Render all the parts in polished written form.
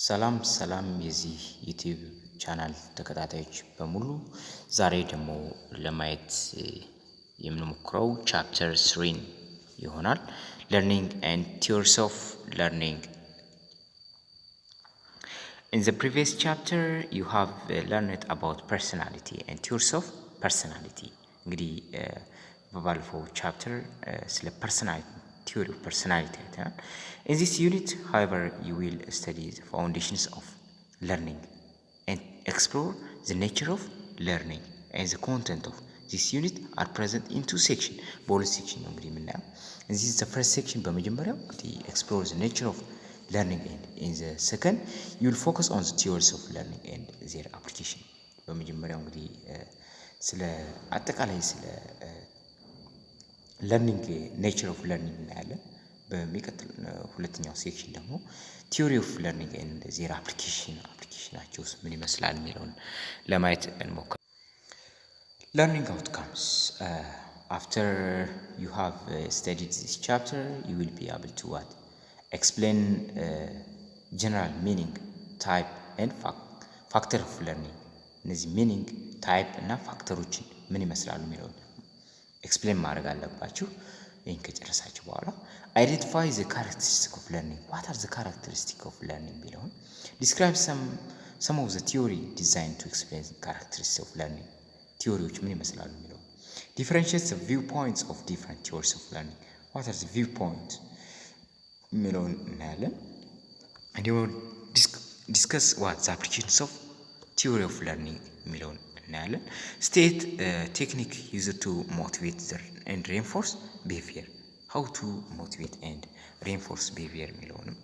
ሰላም የዚህ ዩቲዩብ ቻናል ተከታታዮች በሙሉ ዛሬ ደግሞ ለማየት የምንሞክረው ቻፕተር 3 ይሆናል። learning and theories of learning. In the previous chapter you have learned about personality and theories of personality. እንግዲህ በባለፈው ቻፕተር ስለ personality theory of personality አይተናል። In this unit, however, you will study the foundations of learning and explore the nature of learning, and the content of this unit are present in two sections. በሁለት ሴክሽን ነው እንግዲህ የምናየው። This is the first section በመጀመሪያው እንግዲህ explore the nature of learning, and in the second you will focus on the theories of learning and their application. በመጀመሪያው እንግዲህ ስለ አጠቃላይ ስለ learning nature of learning እናያለን። በሚቀጥል ሁለተኛው ሴክሽን ደግሞ theory of learning and their applicationአቸውስ ምን ይመስላል የሚለውን ለማየት እንሞክራለን። learning outcomes. After you have studied this chapter, you will be able to explain general meaning, type and factor of learning. እነዚህ meaning, type እና ፋክተሮችን ምን ይመስላሉ የሚለውን ኤክስፕሌን ማድረግ አለባችሁ። ይህን ከጨረሳችሁ በኋላ identify the characteristics of learning. What are the characteristics of learning የሚለውን describe some of the theory designed to explain the characteristics of learning. ቲዮሪዎች ምን ይመስላሉ የሚለውን differentiate the viewpoints of different theories of learning. What are the viewpoints የሚለውን እናያለን። and you will discuss what the applications of theory of learning የሚለውን እናያለን። state technique used to motivate and reinforce behavior. how to motivate and reinforce behavior የሚለውንም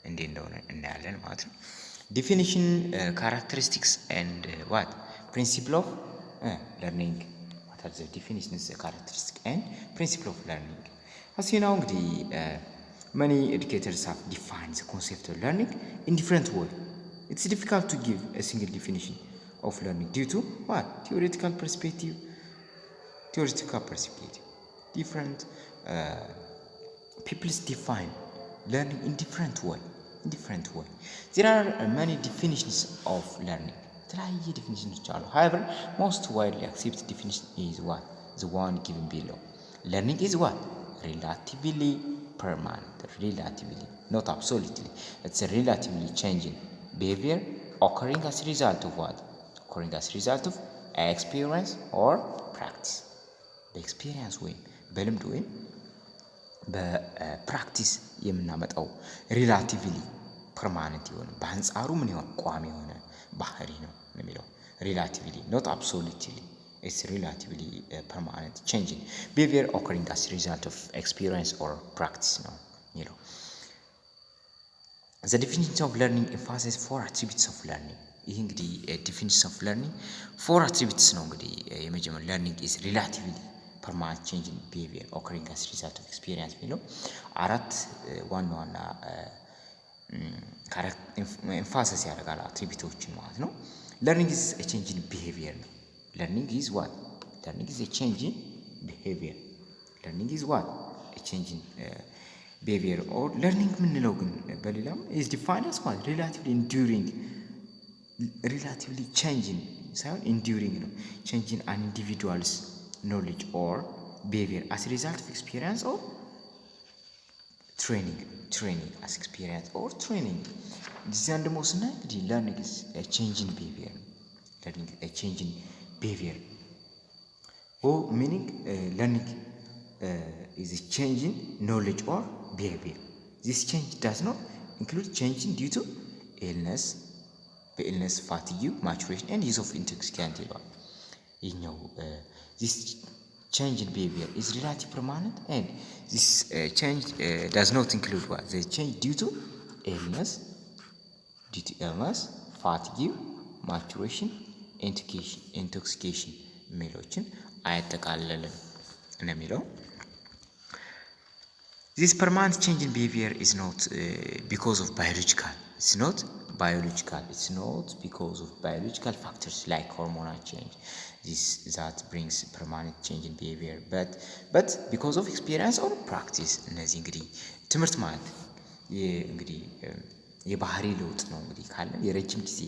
እንዴት እንደሆነ እናያለን ማለት ነው። definition, characteristics and what principle of learning. what are the definitions, characteristics and principle of learning? as you know እንግዲህ many educators have defined the concept of learning in different ways. it's difficult to give a single definition of learning due to what? theoretical perspective. different people define learning in different way. there are many definitions of learning. የተለያየ ዲፊኒሽኖች አሉ። however, most widely accepted definition is what? the one given below. learning is what? relatively permanent. not absolutely. it's a relatively changing behavior occurring as a result of what? occurring as a result of experience or practice. በኤክስፒሪየንስ ወይም በልምድ ወይም በፕራክቲስ የምናመጣው ሪላቲቭሊ ፐርማነንት የሆነ በአንጻሩ ምን ይሆን ቋሚ የሆነ ባህሪ ነው የሚለው ሪላቲቭሊ not absolutely. it's relatively permanent changing behavior occurring as a result of experience or practice ነው የሚለው። the definition of learning emphasizes 4 attributes of learning. ይህ እንግዲህ definition of learning 4 attributes ነው እንግዲህ የመጀመሪያው learning is relatively permanent change in behavior occurring as a result of experience የሚለው አራት ዋና ኤምፋሲስ ያደርጋል አትሪቢዩቶችን ማለት ነው። learning is a change in behavior ነው። learning is what? learning is a change in behavior. learning is what? a change in behavior or learning ምንለው ግን በሌላም is defined as what? relatively changing ሳይሆን enduring ነው። changing an individual's knowledge or behavior as a result of experience or training as experience or training. እዚያን ደግሞ ስናይ እንግዲህ learning is a change in behavior. learning a change in behavior or meaning learning is a change in knowledge or behavior. this change does not include changing due to illness, fatigue, maturation and use of intoxicant ይላል። ይህኛው this change in behavior is relatively permanent and this change does not include what? the change due to illness, fatigue, maturation, intoxication የሚለዎችን አያጠቃልልም ነው የሚለው። this permanent change in behavior is not because of biological. it's not because of biological factors like hormonal change that brings permanent change in behavior but because of experience or practice. እነዚህ እንግዲህ ትምህርት ማለት እንግዲህ የባህሪ ለውጥ ነው እንግዲህ ካለ የረጅም ጊዜ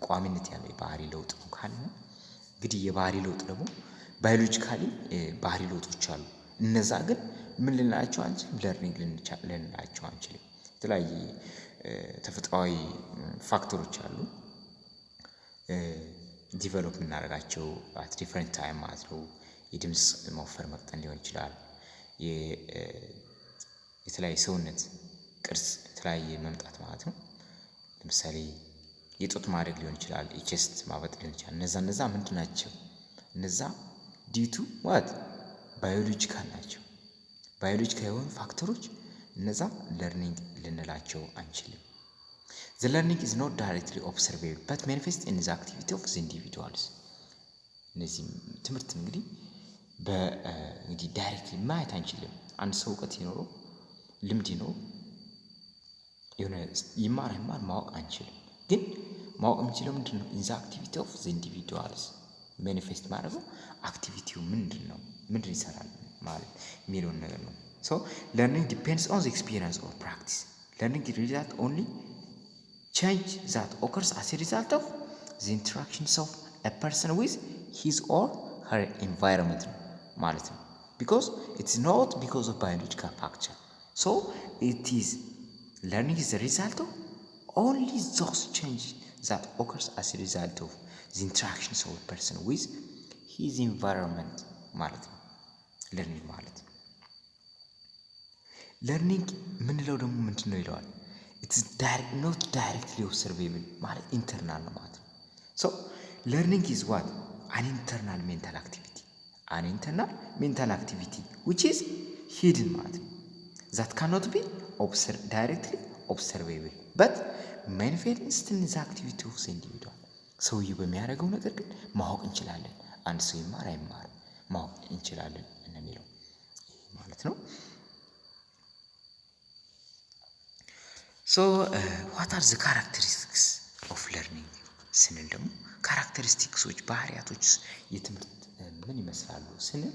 ቋሚነት ያለው የባህሪ ለውጥ ነው ካለ እንግዲህ የባህሪ ለውጥ ደግሞ ባዮሎጂካሊ ባህሪ ለውጦች አሉ። እነዛ ግን ምን ልንላቸው አንችልም? ለርኒንግ ልንላቸው አንችልም። የተለያየ ተፈጥሯዊ ፋክተሮች አሉ ዲቨሎፕ የምናደርጋቸው አት ዲፈረንት ታይም ማለት ነው። የድምፅ መወፈር መቅጠን ሊሆን ይችላል። የተለያየ ሰውነት ቅርጽ የተለያየ መምጣት ማለት ነው። ለምሳሌ የጡት ማደግ ሊሆን ይችላል፣ የቼስት ማበጥ ሊሆን ይችላል። እነዛ ምንድን ናቸው? እነዛ ዲቱ ዋት ባዮሎጂካል ናቸው። ባዮሎጂካል የሆኑ ፋክተሮች እነዛ ለርኒንግ ልንላቸው አንችልም። The learning is not directly observable but manifests in the activity of the individuals። እነዚህ ትምህርት እንግዲህ በእንግዲህ ዳይሬክትሊ ማየት አንችልም። አንድ ሰው እውቀት ይኖረው ልምድ ይኖረው የሆነ ይማር ማወቅ አንችልም። ግን ማወቅ የምንችለው ምንድን ነው? in the activity of the individuals ማኒፌስት ማድረገው አክቲቪቲው ምንድን ይሰራል ማለት የሚለውን ነገር ነው። so learning depends on the experience or practice. learning is result only change that occurs as a result of the interactions of a person with his or her environment ማለት ነው። because it's not because of biological factor. so it is learning is the result of only those changes that occurs as a result of the interactions of a person with his environment ማለት ነው learning ማለት ነው። learning ምንለው ደግሞ ምንድን ነው ይለዋል? it's not directly observable ማለት ኢንተርናል ነው ማለት ነው። so learning is what an internal mental activity which is hidden ማለት ነው that cannot be directly observable but manifests in the activity of the individual። ሰውዬው በሚያደርገው ነገር ግን ማወቅ እንችላለን። አንድ ሰው ይማር አይማር ማወቅ እንችላለን እንደሚለው ማለት ነው። so what are the characteristics of learning ስንል ደግሞ ካራክተሪስቲክሶች ባህሪያቶች የትምህርት ምን ይመስላሉ ስንል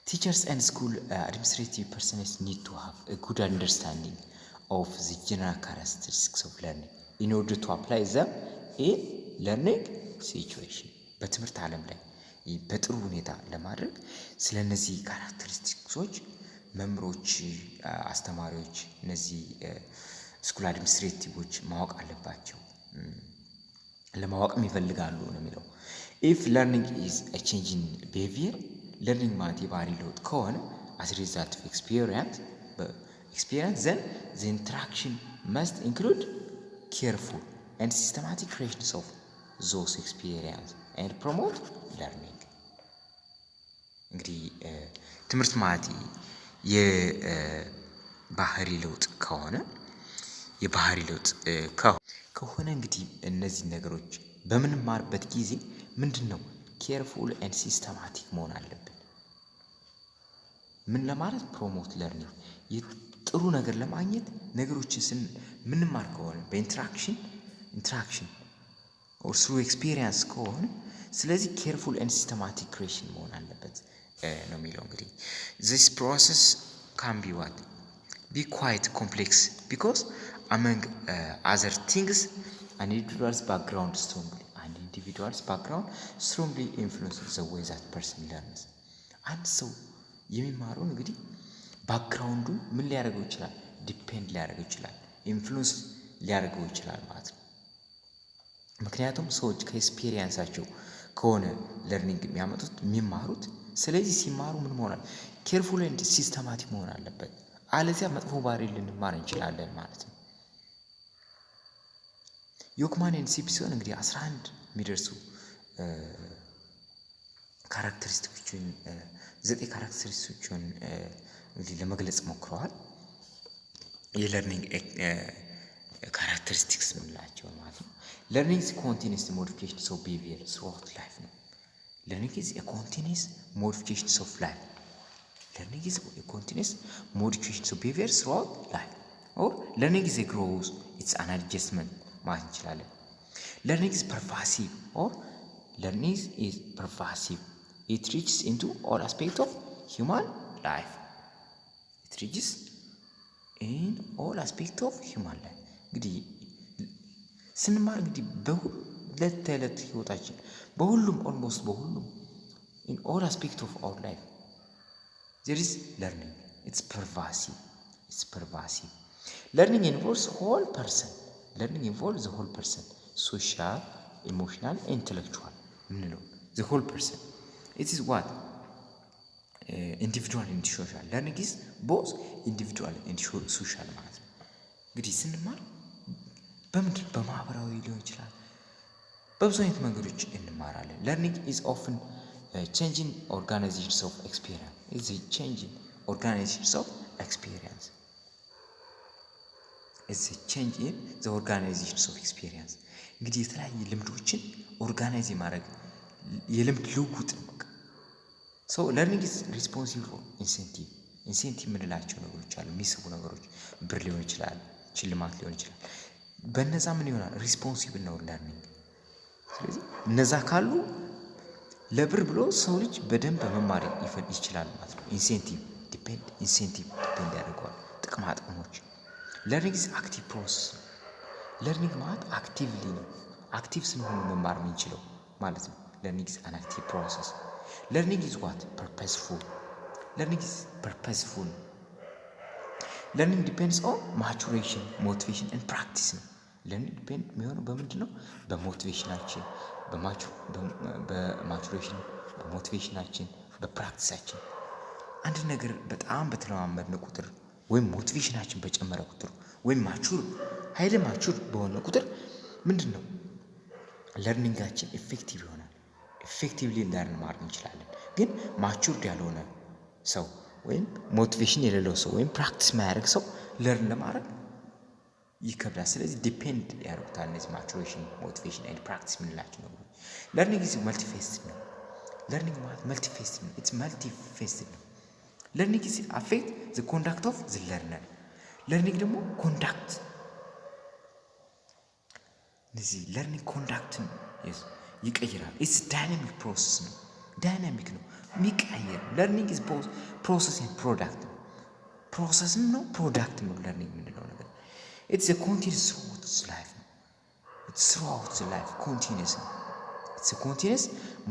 teachers and school administrative personnel need to have a good understanding of the general characteristics of learning in order to apply them in learning situation። በትምህርት ዓለም ላይ በጥሩ ሁኔታ ለማድረግ ስለነዚህ ካራክተሪስቲክሶች መምህሮች፣ አስተማሪዎች፣ እነዚህ ስኩል አድሚኒስትሬቲቮች ማወቅ አለባቸው። ለማወቅም ይፈልጋሉ ነው የሚለው። if learning is a change in behavior learning ማለት የባህሪ ለውጥ ከሆነ as a result of experience then the interaction must include careful and systematic creations of those experience and promote learning። እንግዲህ ትምህርት ማለት የባህሪ ለውጥ ከሆነ እንግዲህ እነዚህ ነገሮች በምንማርበት ጊዜ ምንድነው ኬርፉል ኤንድ ሲስተማቲክ መሆን አለብን። ምን ለማለት ፕሮሞት ለርኒንግ ጥሩ ነገር ለማግኘት ነገሮችን ምንማር ከሆነ በኢንትራክሽን ኦር ስሩ ኤክስፒሪየንስ ከሆነ ስለዚህ ኬርፉል ኤንድ ሲስተማቲክ ክሬሽን መሆን አለበት ነው የሚለው። እንግዲህ this process can be what be quite complex because among other things an individual's background strongly influences the way that person learns። አንድ ሰው የሚማረው እንግዲህ ባክግራውንዱ ምን ሊያደርገው ይችላል? ዲፔንድ ሊያደርገው ይችላል፣ ኢንፍሉንስ ሊያደርገው ይችላል ማለት ነው። ምክንያቱም ሰዎች ከኤክስፒሪየንሳቸው ከሆነ ለርኒንግ የሚማሩት ስለዚህ ሲማሩ ምን መሆናል? ኬርፉል ኤንድ ሲስተማቲክ መሆን አለበት። አለዚያ መጥፎ ባህሪ ልንማር እንችላለን ማለት ነው። ዮክማን ኤንድ ሲፕ ሲሆን እንግዲህ 11 የሚደርሱ ካራክተሪስቲክሶችን 9 ካራክተሪስቲክሶችን እንግዲህ ለመግለጽ ሞክረዋል። የለርኒንግ ካራክተሪስቲክስ ምንላቸው ማለት ነው። ለርኒንግ ኢዝ ኮንቲኒየስ ሞዲፊኬሽንስ ኦፍ ቢሄቪየር ስሩአውት ላይፍ ነው። ለርኒንግ ኢዝ ኮንቲኒየስ ሞዲፊኬሽንስ ኦፍ ላይፍ learning is a continuous modification of behavior throughout life or learning is a growth, it's an adjustment ማለት እንችላለን። learning is pervasive or learning is pervasive, it reaches into all aspects of human life, it reaches in all aspects of human life እንግዲህ ስንማር እንግዲህ በሁለት ተዕለት ህይወታችን በሁሉም ኦልሞስት በሁሉም in all aspect of our life there is learning. It's pervasive. Learning involves the whole person, social, emotional, intellectual, the whole person. It is what individual and social. Learning is both individual and social ማለት ነው። እንግዲህ ስንማር በማህበራዊ ሊሆን ይችላል፣ በብዙ አይነት መንገዶች እንማራለን። learning is often changing organizations of experience. It's changing organizations of experience. It's a change in the organizations of experience. እንግዲህ የተለያዩ ልምዶችን ኦርጋናይዝ የማድረግ የልምድ ልውውጥ ነው። So learning is responsible for incentive የምንላቸው ነገሮች አሉ። የሚስቡ ነገሮች ብር ሊሆን ይችላል፣ ሽልማት ሊሆን ይችላል። በእነዛ ምን ይሆናል? ሪስፖንሲብል ነው ለርኒንግ። ስለዚህ እነዛ ካሉ ለብር ብሎ ሰው ልጅ በደንብ መማር ይችላል ማለት ነው። ኢንሴንቲቭ ዲፔንድ ያደርገዋል። ጥቅማ ጥቅሞች ለርኒንግ ኢዝ አክቲቭ ፕሮሰስ። ለርኒንግ ማለት አክቲቭሊ ነው። አክቲቭ ስንሆን መማር የምንችለው ማለት ነው። ለርኒንግ ኢዝ አን አክቲቭ ፕሮሰስ። ለርኒንግ ኢዝ ዋት ፐርፐስፉል። ለርኒንግ ኢዝ ፐርፐስፉል። ለርኒንግ ዲፔንድስ ኦን ማቹሬሽን፣ ሞቲቬሽን ኤንድ ፕራክቲስ ነው። ለርኒንግ ዲፔንድ የሚሆነው በምንድን ነው? በሞቲቬሽናችን፣ በማቹሬሽን፣ በሞቲቬሽናችን፣ በፕራክቲሳችን። አንድ ነገር በጣም በተለማመድን ቁጥር ወይም ሞቲቬሽናችን በጨመረ ቁጥር ወይም ማቹር በሆነ ቁጥር ምንድን ነው ለርኒንጋችን ኢፌክቲቭ ይሆናል። ኢፌክቲቭሊ ለርን ማድረግ እንችላለን። ግን ማቹርድ ያልሆነ ሰው ወይም ሞቲቬሽን የሌለው ሰው ወይም ፕራክቲስ ማያደርግ ሰው ለርን ለማድረግ ይከብዳል። ስለዚህ ዲፔንድ ያደርጉታል እነዚህ ማቹሬሽን፣ ሞቲቬሽን ኤንድ ፕራክቲስ የምንላቸው ነገሮች። ለርኒንግ ኢዝ መልቲፌስትድ ነው። ለርኒንግ ማለት መልቲፌስትድ ነው። ኢትስ መልቲፌስትድ ነው። ለርኒንግ ኢዝ አፌክት ዘ ኮንዳክት ኦፍ ዘ ለርነር። ለርኒንግ ደግሞ ኮንዳክት እነዚህ ለርኒንግ ኮንዳክትን ይቀይራል። ኢትስ ዳይናሚክ ፕሮሰስ ነው። ዳይናሚክ ነው፣ የሚቀየር። ለርኒንግ ኢዝ ቦዝ ፕሮሰስ ኤንድ ፕሮዳክት ነው። ፕሮሰስም ነው ፕሮዳክት ነው። ለርኒንግ የምንለው ነገር ኢትስ ኮንቲኒስ ስሩአውት ላይፍ ነው። ኢትስ ስሩአውት ላይፍ ኮንቲኒስ ነው። ኢትስ ኮንቲኒስ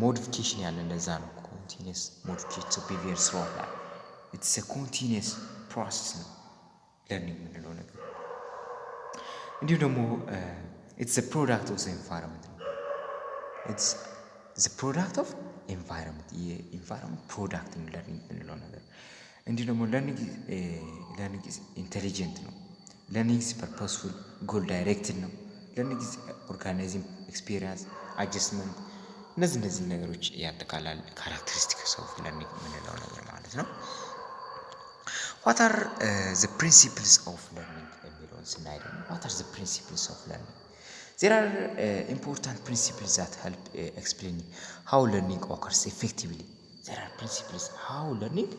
ሞዲፊኬሽን ያለ እንደዛ ነው። ኮንቲኒስ ሞዲፊኬሽን ቢሄቪየር ስሩአውት ላይፍ ኢትስ ኮንቲኒስ ፕሮሰስ ነው ለርኒንግ የምንለው ነገር። እንዲሁም ደግሞ ኢትስ ፕሮዳክት ኦፍ ኢንቫይሮንመንት ነው። ኢትስ ዘ ፕሮዳክት ኦፍ ኢንቫይሮንመንት፣ የኢንቫይሮንመንት ፕሮዳክት ነው ለርኒንግ የምንለው ነገር። እንዲሁም ደግሞ ለርኒንግ ኢዝ ኢንቴሊጀንት ነው። ለርኒንግ ኢዝ ፐርፐስፉል፣ ጎል ዳይሬክትድ ነው። ለርኒንግ ኢዝ ኦርጋናይዚንግ ኤክስፒሪየንስ፣ አጀስትመንት፣ እነዚህ ነገሮች ያጠቃላል። ካራክተሪስቲክስ ኦፍ ለርኒንግ የምንለው ነገር ማለት ነው። ዋት አር ዘ ፕሪንሲፕልስ ኦፍ ለርኒንግ የሚለውን ስናይ ደግሞ ዋት አር ዘ ፕሪንሲፕልስ ኦፍ ለርኒንግ? There are important principles that help explain how learning occurs effectively. There are principles how learning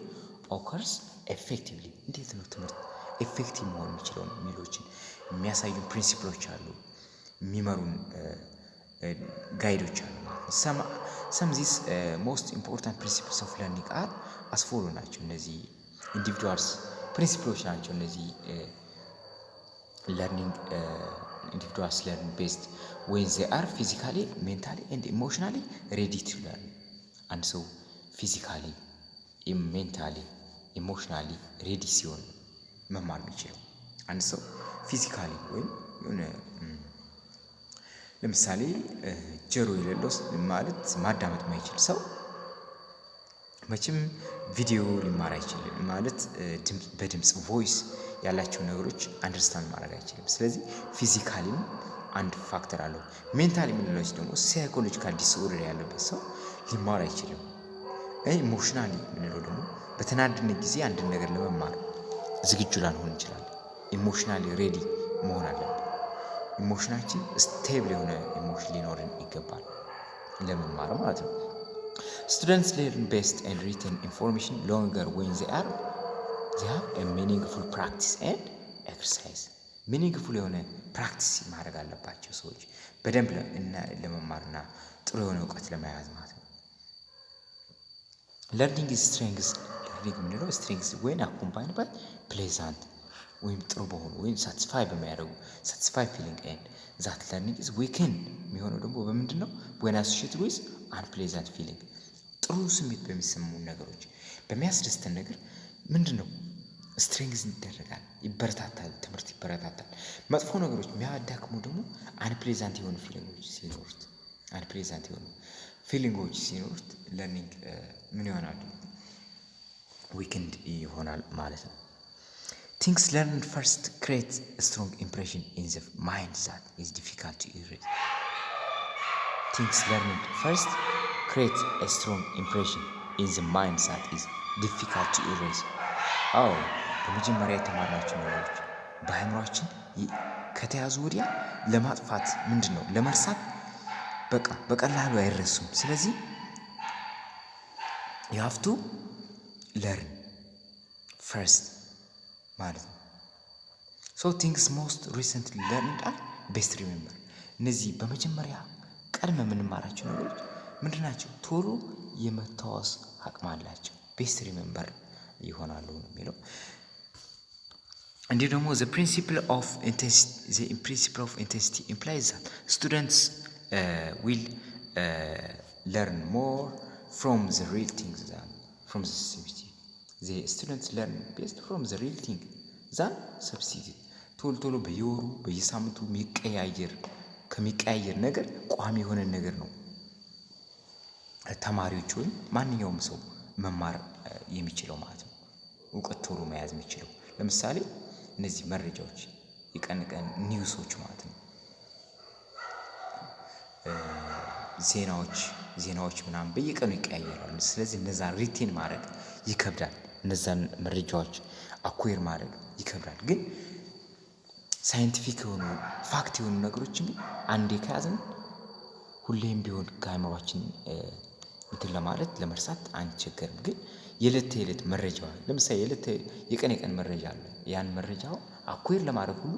occurs effectively. እንዴት ነው ትምህርት ኤፌክቲቭ መሆን የሚችለው የሚሉትን የሚያሳዩን ፕሪንሲፕሎች አሉ፣ የሚመሩን ጋይዶች አሉ ማለት ነው። some these most important principles of learning are as follow ናቸው። እነዚህ ኢንዲቪጁዋልስ ፕሪንሲፕሎች ናቸው። እነዚህ learning individuals learn best when they are physically, mentally and emotionally ready to learn. And so physically, mentally, emotionally ready ሲሆን መማር የሚችለው። አንድ ሰው ፊዚካሊ ወይም የሆነ ለምሳሌ ጆሮ የሌለው ማለት ማዳመጥ ማይችል ሰው መቼም ቪዲዮ ሊማር አይችልም ማለት በድምጽ ቮይስ ያላቸው ነገሮች አንደርስታንድ ማድረግ አይችልም። ስለዚህ ፊዚካሊም አንድ ፋክተር አለው። ሜንታሊ የምንለው ደግሞ ሳይኮሎጂካል ዲስኦርደር ያለበት ሰው ሊማር አይችልም። ኢሞሽናሊ የምንለው ደግሞ በተናደድን ጊዜ አንድን ነገር ለመማር ዝግጁ ላንሆን እንችላለን። ኢሞሽናሊ ሬዲ መሆን አለብን። ኢሞሽናችን ስቴብል የሆነ ኢሞሽን ሊኖርን ይገባል ለመማር ማለት ነው። Students learn best and retain information longer when they have a meaningful practice and exercise. meaningful የሆነ ፕራክቲስ ማድረግ አለባቸው ሰዎች በደንብ ለመማርና ጥሩ የሆነ እውቀት ለመያዝ ማለት ነው። learning is strength. learning ምንድነው? strength when accompanied by pleasant ወይም ጥሩ በሆኑ ወይም ሳቲስፋይ በሚያደርጉ ሳቲስፋይ ፊሊንግ ኤንድ ዛት ለርኒንግ ኢዝ ዊክን የሚሆነው ደግሞ በምንድን ነው? when associated with unpleasant feeling ጥሩ ስሜት በሚሰሙ ነገሮች በሚያስደስተን ነገር ምንድን ነው ስትሬንግዝ ይደረጋል፣ ይበረታታል፣ ትምህርት ይበረታታል። መጥፎ ነገሮች የሚያዳክሙ ደግሞ አንፕሌዛንት የሆኑ ፊሊንጎች ሲኖሩት ለርኒንግ ምን ይሆናል? ዊክንድ ይሆናል ማለት ነው። Things learned first create a strong impression in the mind that is difficult to erase. Things learned first create a strong impression in the mind that is difficult to erase. አዎ በመጀመሪያ የተማርናቸው ነገሮች በአእምሯችን ከተያዙ ወዲያ ለማጥፋት ምንድን ነው ለመርሳት በቀላሉ አይረሱም። ስለዚህ you have to learn first ማለት ነው። so things most recently learned are best remember እነዚህ በመጀመሪያ ቀድመ የምንማራቸው ነገሮች ምንድን ናቸው? ቶሎ የመታወስ አቅም አላቸው። ቤስት ሪሜምበር ይሆናሉ ነው የሚለው። እንዲሁ ደግሞ the principle of intensity implies that students will learn more from the real things than from the substitute. The students learn best from the real thing than substitute. ቶሎ በየወሩ በየሳምንቱ ከሚቀያየር ነገር ቋሚ የሆነ ነገር ነው ተማሪዎች ወይም ማንኛውም ሰው መማር የሚችለው ማለት ነው። እውቀት ቶሎ መያዝ የሚችለው ለምሳሌ እነዚህ መረጃዎች የቀን ኒውሶች ማለት ነው። ዜናዎች ምናምን በየቀኑ ይቀያየራሉ። ስለዚህ እነዛን ሪቴን ማድረግ ይከብዳል። እነዛን መረጃዎች አኩዌር ማድረግ ይከብዳል። ግን ሳይንቲፊክ የሆኑ ፋክት የሆኑ ነገሮችን አንዴ ከያዝን ሁሌም ቢሆን ከአእምሯችን እንትን ለማለት ለመርሳት አንቸገርም። ግን የዕለት መረጃ ለምሳሌ የቀን መረጃ አለ። ያን መረጃው አኩዌር ለማድረግ ሁሉ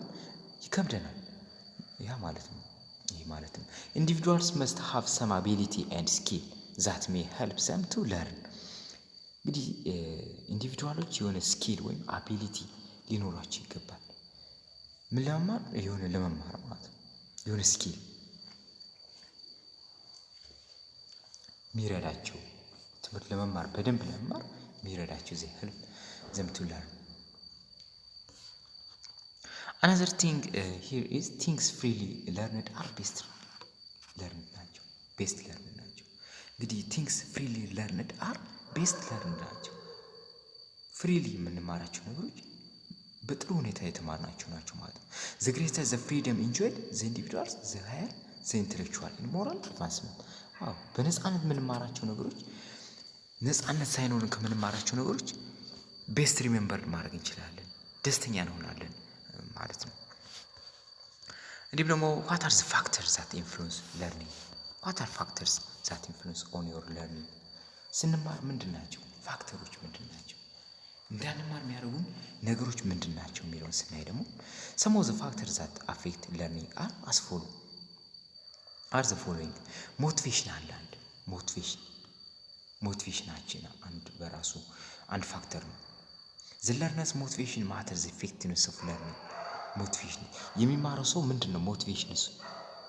ይከብደናል። ያ ማለት ነው። ይሄ ማለት ነው individuals must have some ability and skill that may help them to learn። እንግዲህ ኢንዲቪጁዋሎች የሆነ ስኪል ወይም አቢሊቲ ሊኖራቸው ይገባል። ምን ለመማር የሆነ ለመማር ማለት ነው። የሆነ ስኪል ሚረዳቸው ትምህርት ለመማር በደንብ ለመማር ሚረዳቸው they help them to learn. Another thing here is things freely learned are best learned ናቸው። እንግዲህ things freely learned are best learned ናቸው። ፍሪሊ የምንማራቸው ነገሮች በጥሩ ሁኔታ የተማርናቸው ናቸው ማለት ነው። the greater the freedom enjoyed the individuals the higher the intellectual and moral advancement። አዎ በነፃነት የምንማራቸው ነገሮች ነፃነት ሳይኖርን ከምንማራቸው ነገሮች ቤስት ሪሜምበር ማድረግ እንችላለን፣ ደስተኛ እንሆናለን ማለት ነው። እንዲሁም ደግሞ what are the factors that influence learning? what are factors that influence on your learning? ስንማር ምንድን ናቸው ፋክተሮች ምንድን ናቸው? እንዳንማር የሚያደርጉን ነገሮች ምንድን ናቸው የሚለውን ስናይ ደግሞ some of the factors that affect learning are as follow are the following. ሞቲቬሽን አለ። አንድ ሞቲቬሽናችን አንድ በራሱ አንድ ፋክተር ነው። the learner's motivation matters the effectiveness of learning. ሞቲቬሽን የሚማረው ሰው ምንድን ነው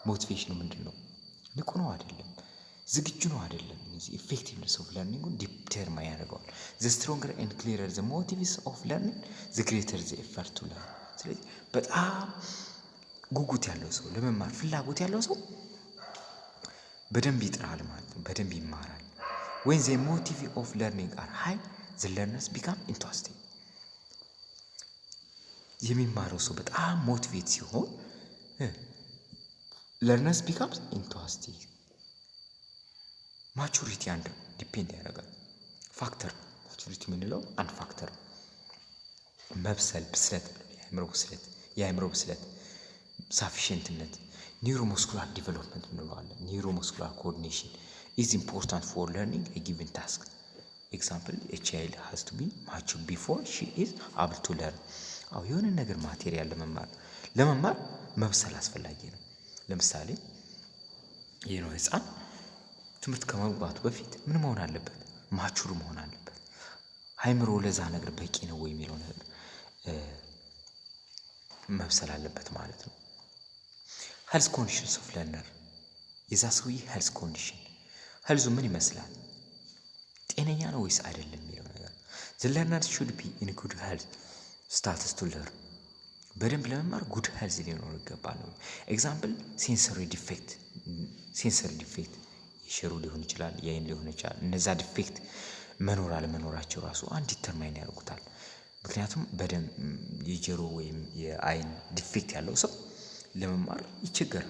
ሞቲቬሽኑ ምንድን ነው? ንቁ ነው አይደለም? ዝግጁ ነው አይደለም? እነዚህ effectiveness of learning ዲተርማይን ያደርገዋል። the stronger and clearer the motives of learning the greater the effort to learn. ስለዚህ በጣም ጉጉት ያለው ሰው ለመማር ፍላጎት ያለው ሰው በደንብ ይጥራል ማለት ነው። በደንብ ይማራል። when the motive of learning are high the learners become interested. የሚማረው ሰው በጣም ሞቲቬት ሲሆን learners becomes interested. ማቹሪቲ አንድ ዲፔንድ ያደርጋል። ፋክተር ማቹሪቲ የምንለው አንድ ፋክተር ብስለት፣ የአእምሮ ብስለት ሳፊሽንትነት ኒውሮሙስኩላር ዲቨሎፕመንት እንለዋለን። ኒውሮሙስኩላር ኮኦርዲኔሽን is important for learning a given task. Example, a child has to be mature before she is able to learn. አዎ የሆነ ነገር ማቴሪያል ለመማር መብሰል አስፈላጊ ነው። ለምሳሌ ይሄ ነው ህፃን ትምህርት ከመግባቱ በፊት ምን መሆን አለበት? ማቹር መሆን አለበት። አእምሮ ለዛ ነገር በቂ ነው ወይ የሚለው ነገር መብሰል አለበት ማለት ነው። ሄልዝ ኮንዲሽንስ ኦፍ ለርነር የዛ ሰውዬ ሄልዝ ኮንዲሽን ሄልዙ ምን ይመስላል? ጤነኛ ነው ወይስ አይደለም የሚለው ነገር the learner should be in good health status to learn በደንብ ለመማር ጉድ ሄልዝ ሊኖር ይገባል ነው። ኤግዛምፕል ሴንሰሪ ዲፌክት የሽሩ ሊሆን ይችላል፣ የአይን ሊሆን ይችላል። እነዛ ዲፌክት መኖር አለመኖራቸው ራሱ አንድ ዲተርማይን ያደርጉታል። ምክንያቱም በደንብ የጆሮ ወይም የአይን ዲፌክት ያለው ሰው ለመማር ይቸገራል።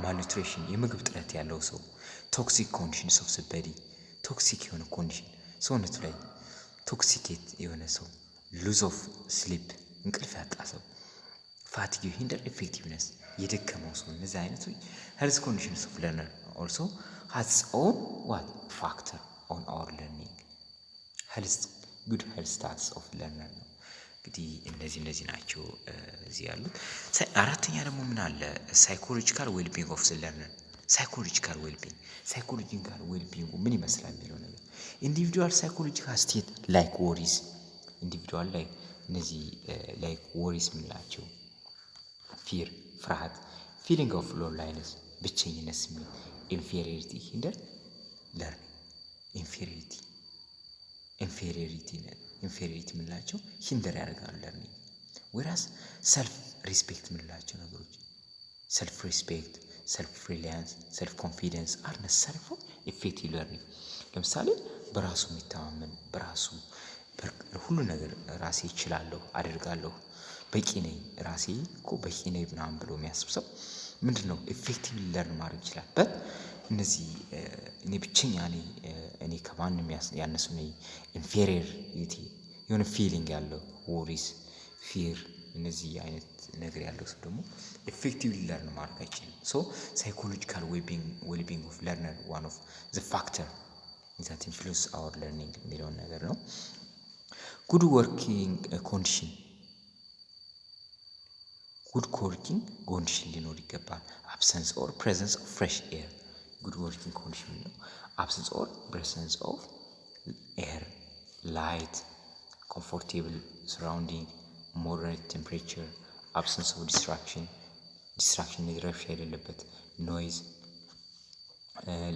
ማልኒትሪሽን የምግብ ጥረት ያለው ሰው፣ ቶክሲክ ኮንዲሽንስ ኦፍ ዘ ቦዲ ቶክሲክ የሆነ ኮንዲሽን ሰውነቱ ላይ ቶክሲኬት የሆነ ሰው፣ ሉዝ ኦፍ ስሊፕ እንቅልፍ ያጣ ሰው፣ ፋቲግ ሂንደር ኢፌክቲቭነስ የደከመው ሰው፣ እነዚህ አይነቶች ሄልዝ ኮንዲሽንስ ኦፍ ለርነር ኦልሶ ሃዝ ኦን ዋት ፋክተር ኦን አወር ለርኒንግ ሄልዝ ጉድ ሄልዝ ስታትስ ኦፍ ለርነር ነው። እንግዲህ እነዚህ ናቸው እዚህ ያሉት። አራተኛ ደግሞ ምን አለ? ሳይኮሎጂካል ዌልቢንግ ኦፍ ዘ ለርነር ሳይኮሎጂካል ዌልቢንግ ምን ይመስላል የሚለው ነገር ኢንዲቪጁዋል ሳይኮሎጂካል ስቴት ላይክ ወሪስ ኢንዲቪጁዋል ላይ እነዚህ ላይክ ወሪስ ምንላቸው ፊር ፍርሃት፣ ፊሊንግ ኦፍ ሎንላይነስ ብቸኝነት ስሜት፣ ኢንፌሪዮሪቲ ሂንደር ለርኒንግ ኢንፌሪዮሪቲ ምንላቸው ሂንደር ያደርጋሉ ለርኒንግ። ወራስ ሰልፍ ሪስፔክት ምንላቸው ነገሮች ሰልፍ ሪስፔክት፣ ሰልፍ ሪላያንስ፣ ሰልፍ ኮንፊደንስ አር ነሰሪ ፎር ኢፌክቲቭ ለርኒንግ። ለምሳሌ በራሱ የሚተማመን በራሱ ሁሉ ነገር ራሴ እችላለሁ፣ አደርጋለሁ፣ በቂ ነኝ፣ ራሴ እኮ በቂ ነኝ ምናምን ብሎ የሚያስብ ሰው ምንድን ነው ኢፌክቲቭ ለርን ማድረግ ይችላል። በት እነዚህ እኔ ብቸኛ ነኝ፣ እኔ ከማንም ያነሱ ነኝ፣ ኢንፌሪዮሪቲ የሆነ ፊሊንግ ያለው ወሪስ፣ ፊር እነዚህ አይነት ነገር ያለው ሰው ደግሞ ኢፌክቲቭ ለርን ማድረግ አይችልም። ሶ ሳይኮሎጂካል ዌልቢንግ ኦፍ ለርነር ዋን ኦፍ ዘ ፋክተር ዛት ኢንፍሉዌንስ አወር ለርኒንግ የሚለውን ነገር ነው። ጉድ ወርኪንግ ኮንዲሽን ሊኖር ይገባል። አብሰንስ ኦር ፕሬዘንስ ኦፍ ፍሬሽ ኤር ጉድ ወርኪንግ ኮንዲሽን ነው። አብሰንስ ኦር ፕሬዘንስ ኦፍ ኤር፣ ላይት፣ ኮምፎርቴብል ሰራውንዲንግ፣ ሞደሬት ቴምፕሬቸር፣ አብሰንስ ኦፍ ዲስትራክሽን ረብሻ የሌለበት፣ ኖይዝ፣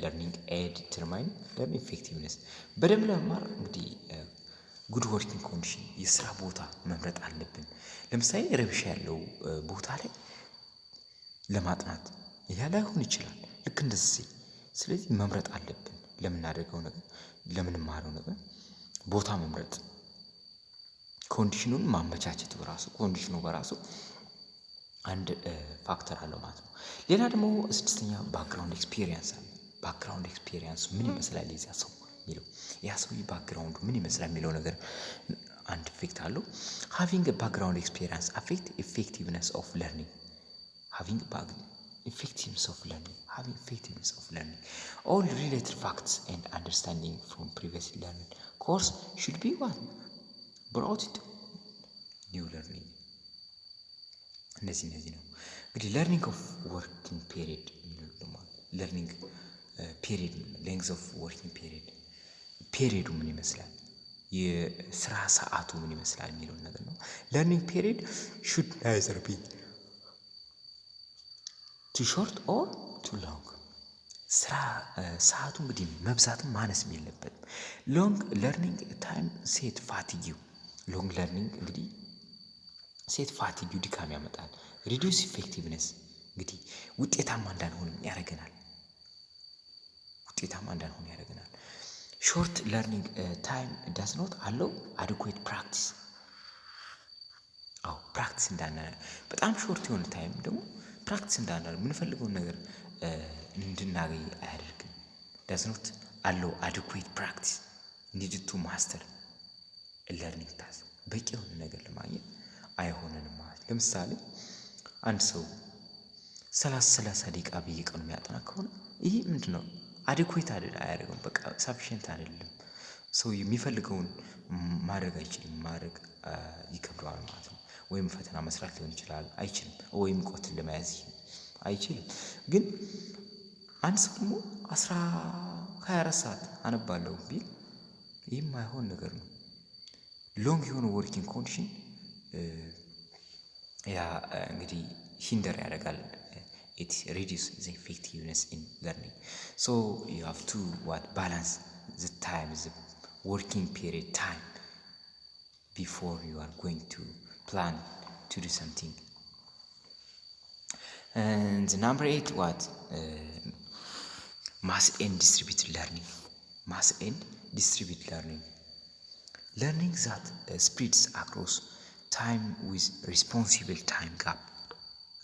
ለርኒንግ ኤድ ዲተርማይን ለርኒንግ ኢፌክቲቭነስ። በደንብ ለመማር እንግዲህ ጉድ ወርኪንግ ኮንዲሽን የስራ ቦታ መምረጥ አለብን። ለምሳሌ ረብሻ ያለው ቦታ ላይ ለማጥናት ያ ላይሆን ይችላል። ልክ እንደዚህ ስለዚህ መምረጥ አለብን። ለምናደርገው ነገር ለምንማረው ነገር ቦታ መምረጥ፣ ኮንዲሽኑን ማመቻቸት ኮንዲሽኑ በራሱ አንድ ፋክተር አለው ማለት ነው። ሌላ ደግሞ ስድስተኛ ባክግራውንድ ኤክስፒሪየንስ አለ። ባክግራውንድ ኤክስፒሪየንስ ምን ይመስላል የዚያ ሰው የሚለው ያ ሰውዬ ባክግራውንዱ ምን ይመስላል የሚለው ነገር አንድ ኢፌክት አለው። ሃቪንግ ባክግራውንድ ኤክስፒሪየንስ አፌክት ኢፌክቲቭነስ ኦፍ ለርኒንግ effectiveness of learning. All related facts and understanding from previous learning course should be what brought into new learning. እነዚህ ነው እንግዲህ learning of working period learning period length of working period ምን ይመስላል፣ የስራ ሰዓቱ ምን ይመስላል የሚለው ነገር ነው። learning period should neither be too short or too long። ስራ ሰዓቱ እንግዲህ መብዛትም ማነስም የለበትም። ሎንግ ለርኒንግ ታይም ሴት ፋቲጊው ሎንግ ለርኒንግ እንግዲህ ሴት ፋቲጊው ድካም ያመጣል። ሪዲዩስ ኢፌክቲቭነስ እንግዲህ ውጤታማ እንዳንሆን ያደርገናል። ሾርት ለርኒንግ ታይም ዳዝ ኖት አለው አድኩዌት ፕራክቲስ። ፕራክቲስ እንዳናደርግ በጣም ሾርት የሆነ ታይም ደግሞ ፕራክቲስ እንዳናደርግ የምንፈልገውን ነገር እንድናገኝ አያደርግም። ዳዝ ኖት አለው አድኩዌት ፕራክቲስ ኒድ ቱ ማስተር ለርኒንግ ታስክ በቂ የሆነ ነገር ለማግኘት አይሆነንም ማለት። ለምሳሌ አንድ ሰው 30 ደቂቃ በየቀኑ የሚያጠና ከሆነ ይህ ምንድነው አድኩዌት አያደርግም። በቃ ሳፊሽንት አይደለም። ሰው የሚፈልገውን ማድረግ አይችልም፣ ማድረግ ይከብደዋል ማለት ነው። ወይም ፈተና መስራት ሊሆን ይችላል አይችልም፣ ወይም ቆትን ለመያዝ አይችልም። ግን አንድ ሰው ደግሞ 24 ሰዓት አነባለሁ ቢል ይህም አይሆን ነገር ነው። ሎንግ የሆነ ወርኪንግ ኮንዲሽን ያ እንግዲህ ሂንደር ያደርጋል። it reduces the effectiveness in learning. So you have to balance the time, the working period time before you are going to plan to do something. And number 8, mass and distributed learning. Mass and distributed learning. Learning that spreads across time with responsible time gap.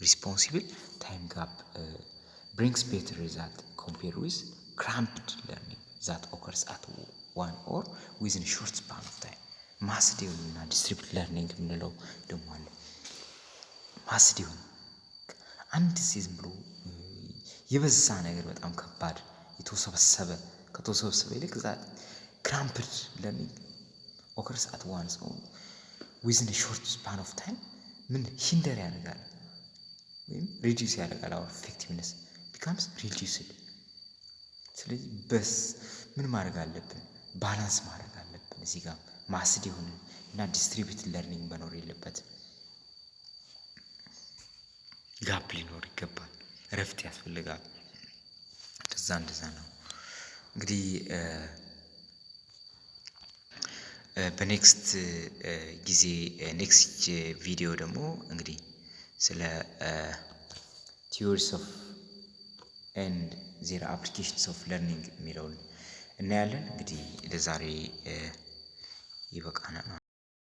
Responsible time gap brings better result compared with cramped learning that occurs at one or within a short span of time. ማስድ የሆኑና ዲስትሪቢዩት ለርኒንግ የምንለው ደግሞ አለ። ማስድ የሆኑ አንድ ዝም ብሎ የበዛ ነገር በጣም ከባድ የተወሰበሰበ ከተወሰበሰበ ይልቅ ዛት ክራምፕድ ለርኒንግ ኦከርስ አት ዋንስ ዊዝን ሾርት ስፓን ኦፍ ታይም ምን ሂንደር ያደርጋል ወይም ሪዲዩስ ያደርጋል። አወር ኢፌክቲቭነስ ቢካምስ ሪዲዩስድ። ስለዚህ በስ ምን ማድረግ አለብን? ባላንስ ማድረግ አለብን። እዚህ ጋር ማስድ የሆነ እና ዲስትሪቢዩትድ ለርኒንግ መኖር የለበትም። ጋፕ ሊኖር ይገባል። እረፍት ያስፈልጋል። እንደዛ ነው። እንግዲህ በኔክስት ጊዜ ኔክስት ቪዲዮ ደግሞ እንግዲህ ስለ ቲዮሪስ ኦፍ ኤንድ ዜር አፕሊኬሽንስ ኦፍ ለርኒንግ የሚለውን እናያለን። እንግዲህ ለዛሬ ይበቃናል።